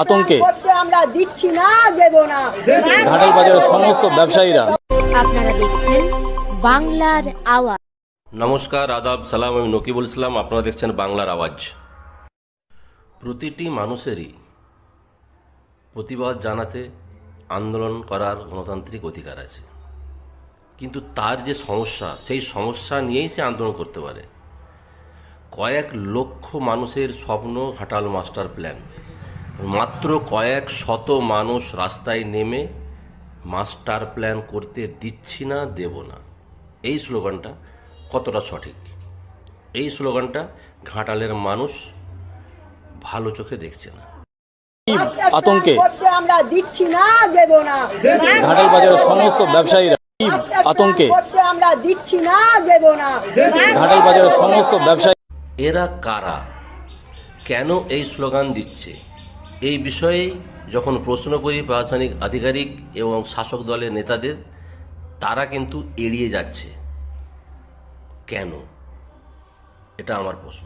আতঙ্কে আমরা দিচ্ছি না, দেব না। ঘাটাল বাজারের সমস্ত ব্যবসায়ীরা। আপনারা দেখছেন বাংলার আওয়াজ। নমস্কার, আদাব, সালাম। আমি নকিবুল ইসলাম। আপনারা দেখছেন বাংলার আওয়াজ। প্রতিটি মানুষেরই প্রতিবাদ জানাতে, আন্দোলন করার গণতান্ত্রিক অধিকার আছে, কিন্তু তার যে সমস্যা, সেই সমস্যা নিয়েই সে আন্দোলন করতে পারে। কয়েক লক্ষ মানুষের স্বপ্ন ঘাটাল মাস্টার প্ল্যান, মাত্র কয়েক শত মানুষ রাস্তায় নেমে মাস্টার প্ল্যান করতে দিচ্ছি না, দেব না, এই স্লোগানটা কতটা সঠিক? এই স্লোগানটা ঘাটালের মানুষ ভালো চোখে দেখছে না। আতঙ্কে আমরা দিচ্ছি না, দেব না। ঘাটাল বাজারের সমস্ত ব্যবসায়ীরা আতঙ্কে আমরা দিচ্ছি না, দেব না। ঘাটাল বাজারের সমস্ত ব্যবসায়ী। এরা কারা, কেন এই স্লোগান দিচ্ছে, এই বিষয়ে যখন প্রশ্ন করি প্রশাসনিক আধিকারিক এবং শাসক দলের নেতাদের, তারা কিন্তু এড়িয়ে যাচ্ছে। কেন? এটা আমার প্রশ্ন।